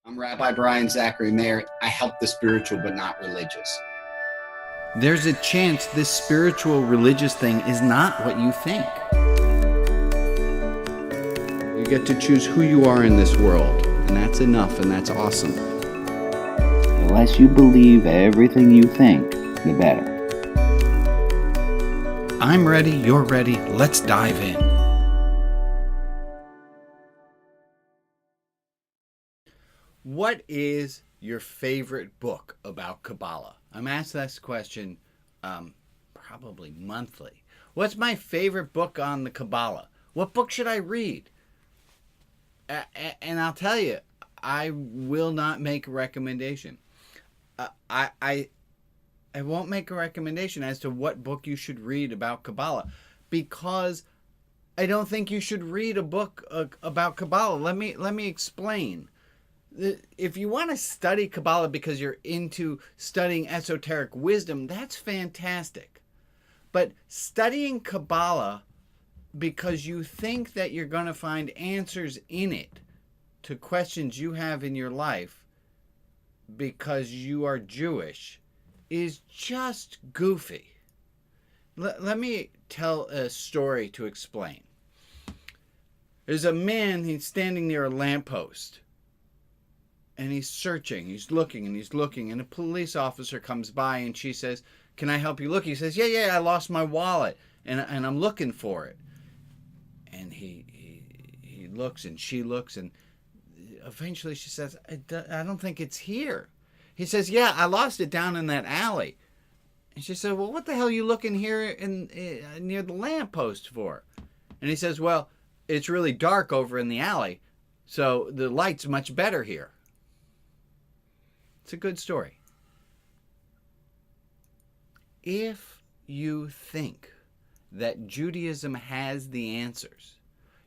I'm Rabbi Brian Zachary Mayer. I help the spiritual but not religious. There's a chance this spiritual religious thing is not what you think. You get to choose who you are in this world, and that's enough, and that's awesome. The less you believe everything you think, the better. I'm ready, you're ready, let's dive in. What is your favorite book about Kabbalah? I'm asked this question probably monthly. What's my favorite book on the Kabbalah? What book should I read? And I'll tell you, I will not make a recommendation. I won't make a recommendation as to what book you should read about Kabbalah, because I don't think you should read a book about Kabbalah. Let me explain. If you want to study Kabbalah because you're into studying esoteric wisdom, that's fantastic. But studying Kabbalah because you think that you're going to find answers in it to questions you have in your life because you are Jewish is just goofy. Let me tell a story to explain. There's a man, he's standing near a lamppost. And he's searching, he's looking, and a police officer comes by and she says, "Can I help you look?" He says, yeah, I lost my wallet and I'm looking for it. And he looks and she looks, and eventually she says, I don't think it's here. He says, "Yeah, I lost it down in that alley." And she said, "Well, what the hell are you looking here near the lamppost for?" And he says, "Well, it's really dark over in the alley, so the light's much better here." It's a good story. If you think that Judaism has the answers,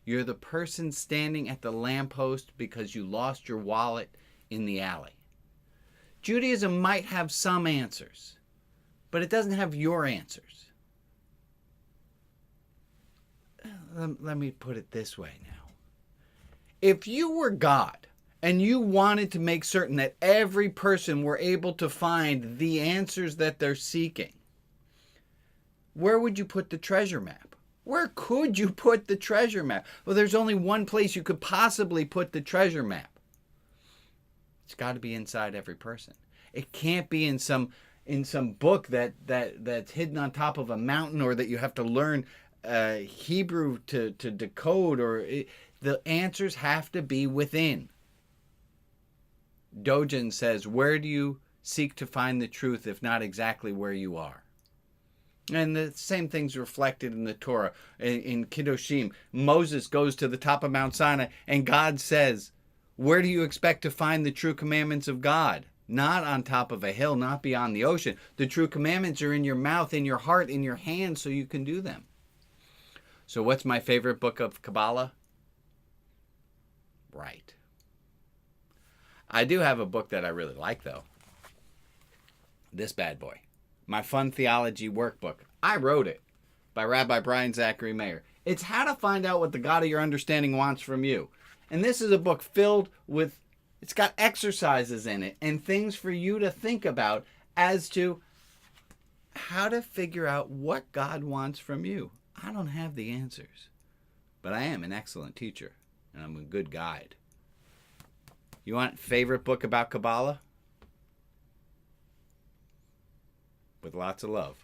you're the person standing at the lamppost because you lost your wallet in the alley. Judaism might have some answers, but it doesn't have your answers. Let me put it this way now. If you were God, and you wanted to make certain that every person were able to find the answers that they're seeking, where would you put the treasure map? Where could you put the treasure map? Well, there's only one place you could possibly put the treasure map. It's got to be inside every person. It can't be in some book that's hidden on top of a mountain, or that you have to learn Hebrew to decode. The answers have to be within. Dogen says, "Where do you seek to find the truth if not exactly where you are?" And the same thing's reflected in the Torah. In Kiddushim, Moses goes to the top of Mount Sinai, and God says, "Where do you expect to find the true commandments of God? Not on top of a hill, not beyond the ocean. The true commandments are in your mouth, in your heart, in your hands, so you can do them." So what's my favorite book of Kabbalah? Right. I do have a book that I really like, though. This bad boy. My Fun Theology Workbook. I wrote it by Rabbi Brian Zachary Mayer. It's how to find out what the God of your understanding wants from you. And this is a book filled with, it's got exercises in it and things for you to think about as to how to figure out what God wants from you. I don't have the answers, but I am an excellent teacher, and I'm a good guide. You want favorite book about Kabbalah? With lots of love.